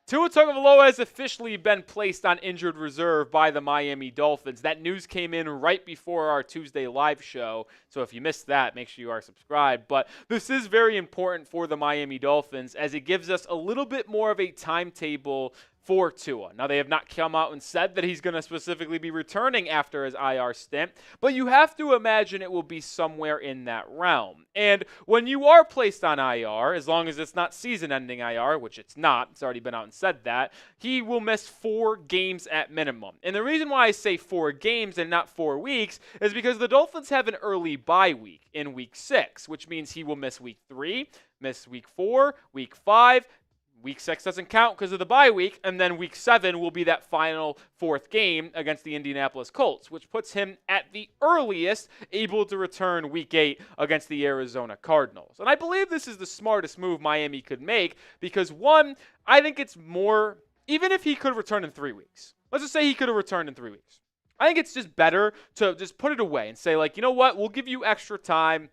Tua Tagovailoa has officially been placed on injured reserve by the Miami Dolphins. That news came in right before our Tuesday live show, so if you missed that, make sure you are subscribed. But this is very important for the Miami Dolphins as it gives us a little bit more of a timetable for Tua. Now, they have not come out and said that he's going to specifically be returning after his IR stint, but you have to imagine it will be somewhere in that realm. And when you are placed on IR, as long as it's not season-ending IR, which it's not, it's already been out and said that, he will miss 4 games at minimum. And the reason why I say 4 games and not 4 weeks is because the Dolphins have an early bye week in week 6, which means he will miss week 3, miss week 4, week 5, Week 6 doesn't count because of the bye week, and then Week 7 will be that final 4th game against the Indianapolis Colts, which puts him at the earliest able to return Week 8 against the Arizona Cardinals. And I believe this is the smartest move Miami could make because, one, I think it's more, even if he could return in 3 weeks. Let's just say he could have returned in 3 weeks. I think it's just better to just put it away and say, like, you know what, we'll give you extra time.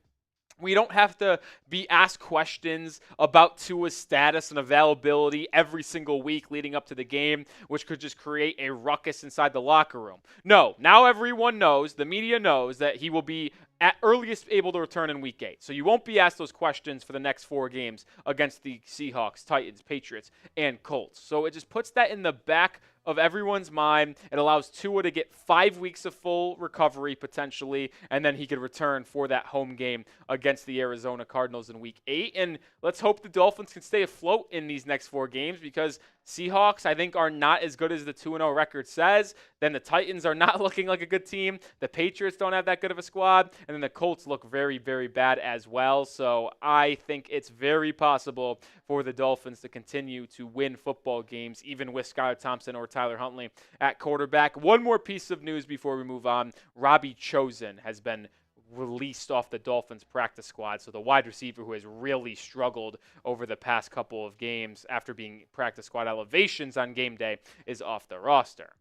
We don't have to be asked questions about Tua's status and availability every single week leading up to the game, which could just create a ruckus inside the locker room. No, now everyone knows, the media knows, that he will be at earliest able to return in Week 8. So you won't be asked those questions for the next 4 games against the Seahawks, Titans, Patriots, and Colts. So it just puts that in the back of everyone's mind. It allows Tua to get 5 weeks of full recovery potentially, and then he could return for that home game against the Arizona Cardinals in Week 8. And let's hope the Dolphins can stay afloat in these next 4 games because Seahawks, I think, are not as good as the 2-0 record says. Then the Titans are not looking like a good team. The Patriots don't have that good of a squad. And then the Colts look very, very bad as well. So I think it's very possible for the Dolphins to continue to win football games, even with Skylar Thompson or Tyler Huntley at quarterback. One more piece of news before we move on. Robbie Chosen has been released off the Dolphins practice squad. So the wide receiver who has really struggled over the past couple of games after being practice squad elevations on game day is off the roster.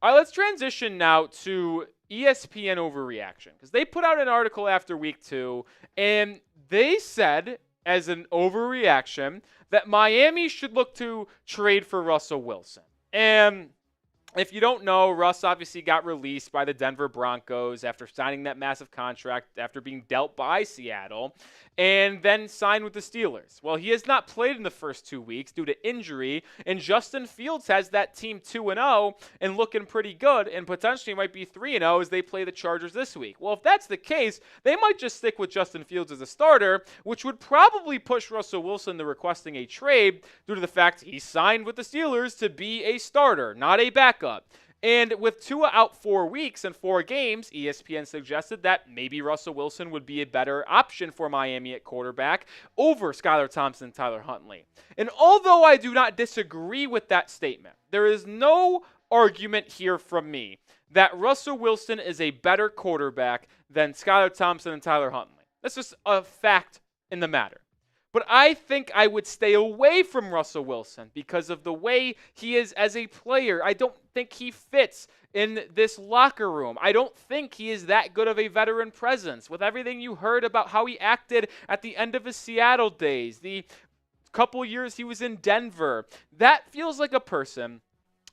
All right, let's transition now to ESPN overreaction because they put out an article after week 2 and they said as an overreaction that Miami should look to trade for Russell Wilson. And if you don't know, Russ obviously got released by the Denver Broncos after signing that massive contract after being dealt by Seattle and then signed with the Steelers. Well, he has not played in the first 2 weeks due to injury, and Justin Fields has that team 2-0 and looking pretty good and potentially might be 3-0 as they play the Chargers this week. Well, if that's the case, they might just stick with Justin Fields as a starter, which would probably push Russell Wilson to requesting a trade due to the fact he signed with the Steelers to be a starter, not a backup. And with Tua out 4 weeks and 4 games, ESPN suggested that maybe Russell Wilson would be a better option for Miami at quarterback over Skylar Thompson and Tyler Huntley. And although I do not disagree with that statement, there is no argument here from me that Russell Wilson is a better quarterback than Skylar Thompson and Tyler Huntley. That's just a fact in the matter. But I think I would stay away from Russell Wilson because of the way he is as a player. I don't think he fits in this locker room. I don't think he is that good of a veteran presence. With everything you heard about how he acted at the end of his Seattle days, the couple years he was in Denver, that feels like a person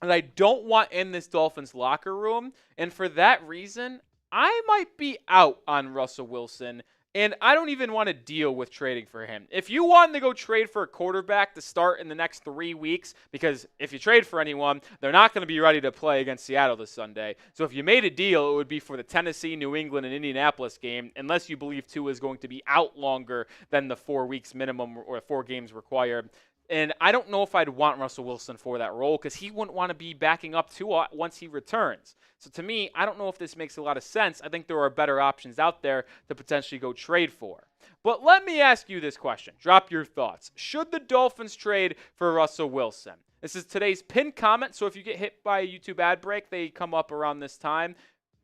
that I don't want in this Dolphins locker room. And for that reason, I might be out on Russell Wilson. And I don't even want to deal with trading for him. If you wanted to go trade for a quarterback to start in the next 3 weeks, because if you trade for anyone, they're not going to be ready to play against Seattle this Sunday. So if you made a deal, it would be for the Tennessee, New England, and Indianapolis game, unless you believe Tua is going to be out longer than the 4 weeks minimum or 4 games required. And I don't know if I'd want Russell Wilson for that role because he wouldn't want to be backing up Tua once he returns. So to me, I don't know if this makes a lot of sense. I think there are better options out there to potentially go trade for. But let me ask you this question. Drop your thoughts. Should the Dolphins trade for Russell Wilson? This is today's pinned comment, so if you get hit by a YouTube ad break, they come up around this time.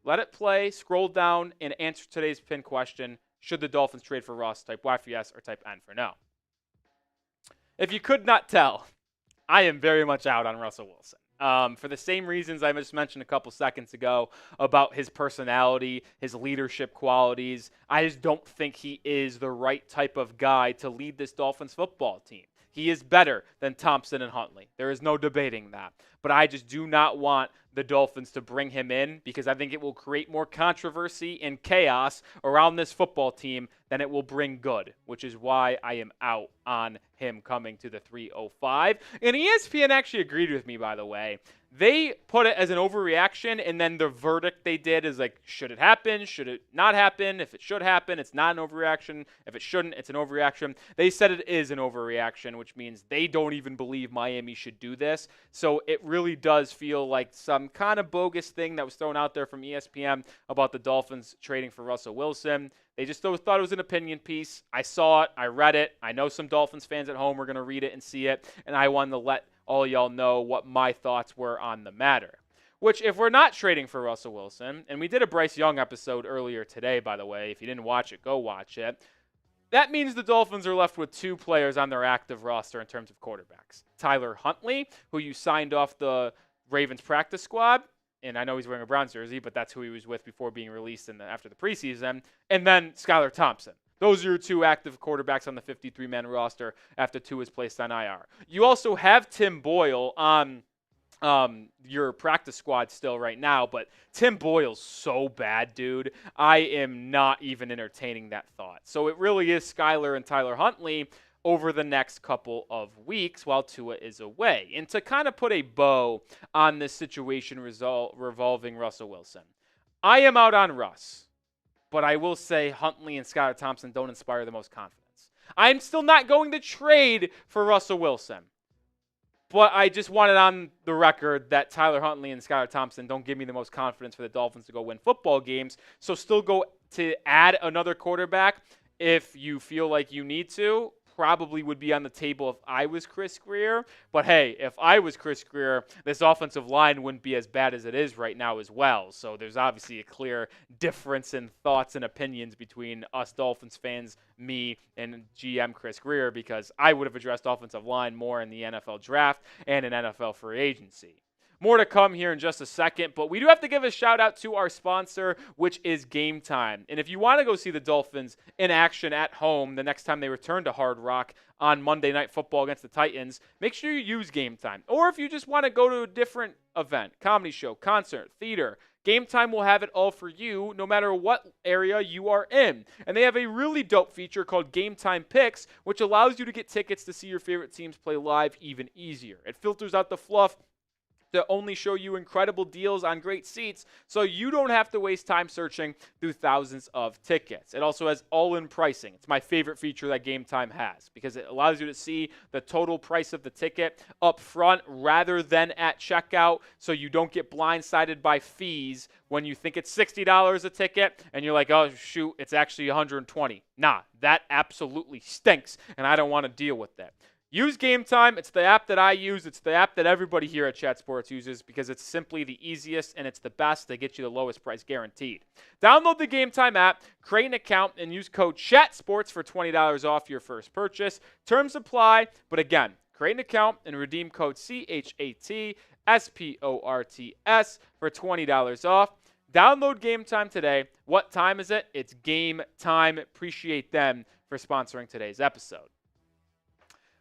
Let it play, scroll down, and answer today's pinned question. Should the Dolphins trade for Russ? Type Y for yes or type N for no. If you could not tell, I am very much out on Russell Wilson. For the same reasons I just mentioned a couple seconds ago about his personality, his leadership qualities. I just don't think he is the right type of guy to lead this Dolphins football team. He is better than Thompson and Huntley. There is no debating that. But I just do not want the Dolphins to bring him in because I think it will create more controversy and chaos around this football team than it will bring good, which is why I am out on him coming to the 305. And ESPN actually agreed with me, by the way. They put it as an overreaction, and then the verdict they did is like, should it happen? Should it not happen? If it should happen, it's not an overreaction. If it shouldn't, it's an overreaction. They said it is an overreaction, which means they don't even believe Miami should do this. So it really does feel like some kind of bogus thing that was thrown out there from ESPN about the Dolphins trading for Russell Wilson. They just thought it was an opinion piece. I saw it. I read it. I know some Dolphins fans at home are going to read it and see it, and I wanted to let all y'all know what my thoughts were on the matter. Which, if we're not trading for Russell Wilson, and we did a Bryce Young episode earlier today, by the way. If you didn't watch it, go watch it. That means the Dolphins are left with two players on their active roster in terms of quarterbacks. Tyler Huntley, who you signed off the Ravens practice squad, and I know he's wearing a Browns jersey, but that's who he was with before being released after the preseason, and then Skylar Thompson. Those are your two active quarterbacks on the 53-man roster after Tua is placed on IR. You also have Tim Boyle on your practice squad still right now, but Tim Boyle's so bad, dude. I am not even entertaining that thought. So it really is Skylar and Tyler Huntley over the next couple of weeks while Tua is away. And to kind of put a bow on this situation revolving Russell Wilson, I am out on Russ. But I will say Huntley and Skylar Thompson don't inspire the most confidence. I'm still not going to trade for Russell Wilson. But I just wanted on the record that Tyler Huntley and Skylar Thompson don't give me the most confidence for the Dolphins to go win football games. So still go to add another quarterback if you feel like you need to. Probably would be on the table if I was Chris Grier. But hey, if I was Chris Grier, this offensive line wouldn't be as bad as it is right now as well. So there's obviously a clear difference in thoughts and opinions between us Dolphins fans, me, and GM Chris Grier, because I would have addressed offensive line more in the NFL draft and in NFL free agency. More to come here in just a second, but we do have to give a shout out to our sponsor, which is Game Time. And if you want to go see the Dolphins in action at home the next time they return to Hard Rock on Monday Night Football against the Titans, make sure you use Game Time. Or if you just want to go to a different event, comedy show, concert, theater, Game Time will have it all for you no matter what area you are in. And they have a really dope feature called Game Time Picks, which allows you to get tickets to see your favorite teams play live even easier. It filters out the fluff to only show you incredible deals on great seats, so you don't have to waste time searching through thousands of tickets. It also has all-in pricing. It's my favorite feature that Game Time has because it allows you to see the total price of the ticket up front rather than at checkout, so you don't get blindsided by fees when you think it's $60 a ticket and you're like, oh, shoot, it's actually $120. Nah, that absolutely stinks, and I don't want to deal with that. Use Game Time. It's the app that I use. It's the app that everybody here at Chat Sports uses because it's simply the easiest and it's the best. They get you the lowest price guaranteed. Download the Game Time app, create an account, and use code CHATSPORTS for $20 off your first purchase. Terms apply, but again, create an account and redeem code CHATSPORTS for $20 off. Download Game Time today. What time is it? It's game time. Appreciate them for sponsoring today's episode.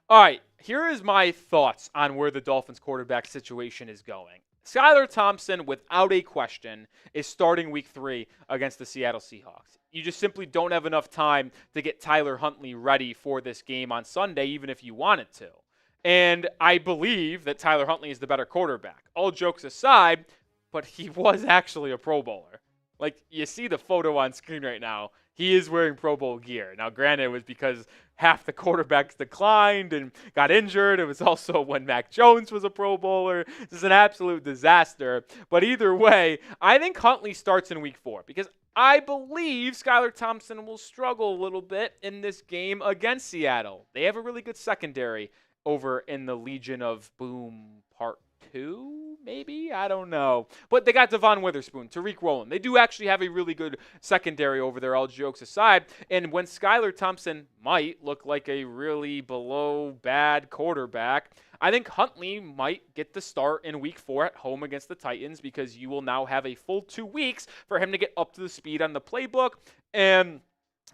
All right, here is my thoughts on where the Dolphins quarterback situation is going. Skylar Thompson, without a question, is starting week 3 against the Seattle Seahawks. You just simply don't have enough time to get Tyler Huntley ready for this game on Sunday, even if you wanted to. And I believe that Tyler Huntley is the better quarterback. All jokes aside, but he was actually a Pro Bowler. Like, you see the photo on screen right now. He is wearing Pro Bowl gear. Now, granted, it was because half the quarterbacks declined and got injured. It was also when Mac Jones was a Pro Bowler. This is an absolute disaster. But either way, I think Huntley starts in week 4 because I believe Skylar Thompson will struggle a little bit in this game against Seattle. They have a really good secondary over in the Legion of Boom Part 2, maybe? I don't know. But they got Devon Witherspoon, Tariq Rowland. They do actually have a really good secondary over there, all jokes aside. And when Skylar Thompson might look like a really below bad quarterback, I think Huntley might get the start in week 4 at home against the Titans because you will now have a full 2 weeks for him to get up to the speed on the playbook. And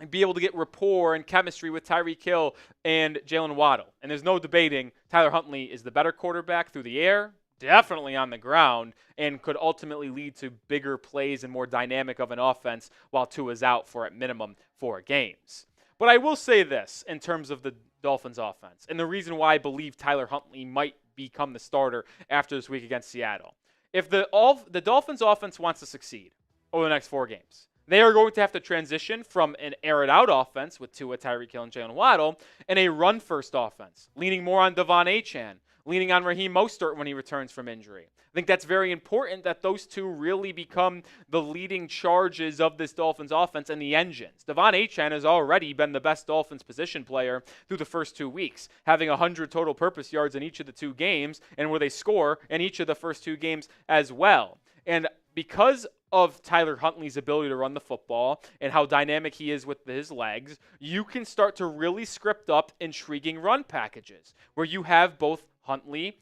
be able to get rapport and chemistry with Tyreek Hill and Jalen Waddle. And there's no debating Tyler Huntley is the better quarterback through the air, definitely on the ground, and could ultimately lead to bigger plays and more dynamic of an offense while Tua's out for at minimum 4 games. But I will say this in terms of the Dolphins offense, and the reason why I believe Tyler Huntley might become the starter after this week against Seattle. If the Dolphins offense wants to succeed over the next 4 games, they are going to have to transition from an air-it-out offense with Tua, Tyreek Hill, and Jalen Waddle and a run-first offense, leaning more on Devon Achane, leaning on Raheem Mostert when he returns from injury. I think that's very important that those two really become the leading charges of this Dolphins offense and the engines. Devon Achane has already been the best Dolphins position player through the first 2 weeks, having 100 total purpose yards in each of the 2 games and where they score in each of the first 2 games as well. And because of Tyler Huntley's ability to run the football and how dynamic he is with his legs, you can start to really script up intriguing run packages where you have both Huntley,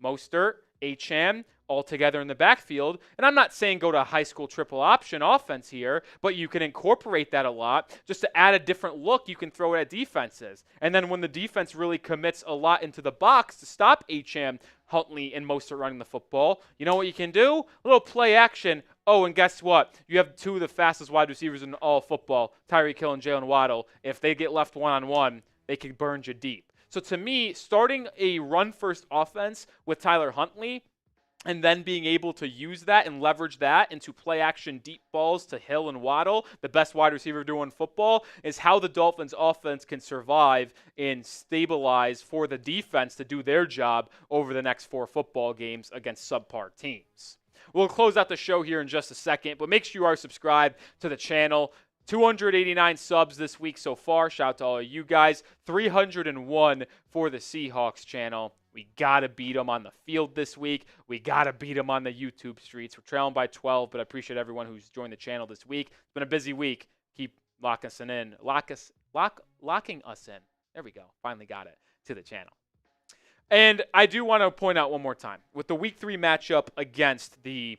Mostert, Achane all together in the backfield. And I'm not saying go to a high school triple option offense here, but you can incorporate that a lot just to add a different look you can throw at defenses. And then when the defense really commits a lot into the box to stop Achane, Huntley, and Mostert running the football, you know what you can do? A little play action. Oh, and guess what? You have 2 of the fastest wide receivers in all football, Tyreek Hill and Jalen Waddle. If they get left one-on-one, they can burn you deep. So to me, starting a run-first offense with Tyler Huntley and then being able to use that and leverage that into play-action deep balls to Hill and Waddle, the best wide receiver doing football, is how the Dolphins offense can survive and stabilize for the defense to do their job over the next 4 football games against subpar teams. We'll close out the show here in just a second, but make sure you are subscribed to the channel. 289 subs this week so far. Shout out to all of you guys. 301 for the Seahawks channel. We got to beat them on the field this week. We got to beat them on the YouTube streets. We're trailing by 12, but I appreciate everyone who's joined the channel this week. It's been a busy week. Keep locking us in. Locking us in. There we go. Finally got it to the channel. And I do want to point out one more time, with the Week 3 matchup against the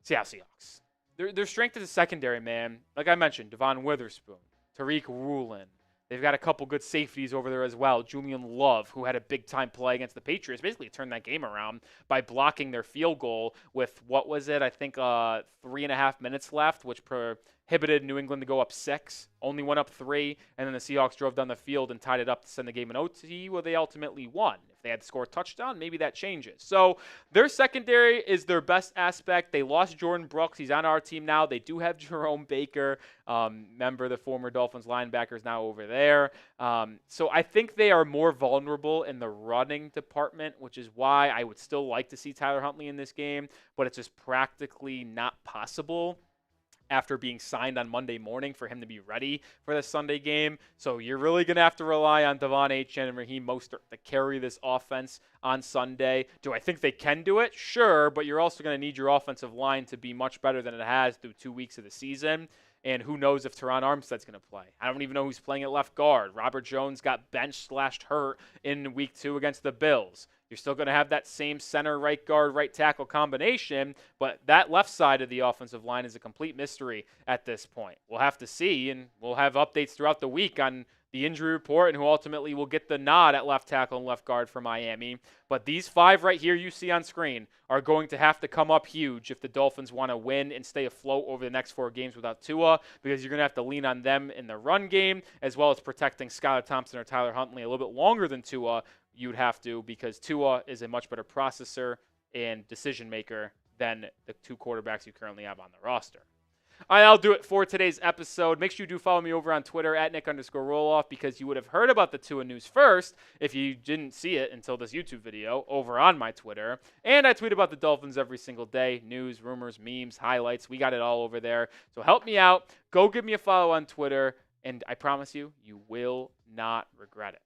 Seattle Seahawks, their strength is a secondary, man. Like I mentioned, Devon Witherspoon, Tariq Woolen. They've got a couple good safeties over there as well. Julian Love, who had a big-time play against the Patriots, basically turned that game around by blocking their field goal with, what was it, I think 3.5 minutes left, which prohibited New England to go up 6, only went up 3, and then the Seahawks drove down the field and tied it up to send the game in OT, where they ultimately won. If they had to score a touchdown, maybe that changes. So their secondary is their best aspect. They lost Jordan Brooks. He's on our team now. They do have Jerome Baker, member the former Dolphins linebackers, now over there. So I think they are more vulnerable in the running department, which is why I would still like to see Tyler Huntley in this game, but it's just practically not possible after being signed on Monday morning for him to be ready for the Sunday game. So you're really going to have to rely on Devon Achane and Raheem Mostert to carry this offense on Sunday. Do I think they can do it? Sure, but you're also going to need your offensive line to be much better than it has through 2 weeks of the season. And who knows if Teron Armstead's going to play. I don't even know who's playing at left guard. Robert Jones got benched/hurt in Week 2 against the Bills. You're still going to have that same center, right guard, right tackle combination, but that left side of the offensive line is a complete mystery at this point. We'll have to see, and we'll have updates throughout the week on the injury report and who ultimately will get the nod at left tackle and left guard for Miami. But these 5 right here you see on screen are going to have to come up huge if the Dolphins want to win and stay afloat over the next 4 games without Tua, because you're going to have to lean on them in the run game, as well as protecting Skylar Thompson or Tyler Huntley a little bit longer than Tua. You'd have to, because Tua is a much better processor and decision maker than the 2 quarterbacks you currently have on the roster. All right, I'll do it for today's episode. Make sure you do follow me over on Twitter at Nic_Rohloff, because you would have heard about the Tua news first if you didn't see it until this YouTube video over on my Twitter. And I tweet about the Dolphins every single day. News, rumors, memes, highlights. We got it all over there. So help me out. Go give me a follow on Twitter, and I promise you, you will not regret it.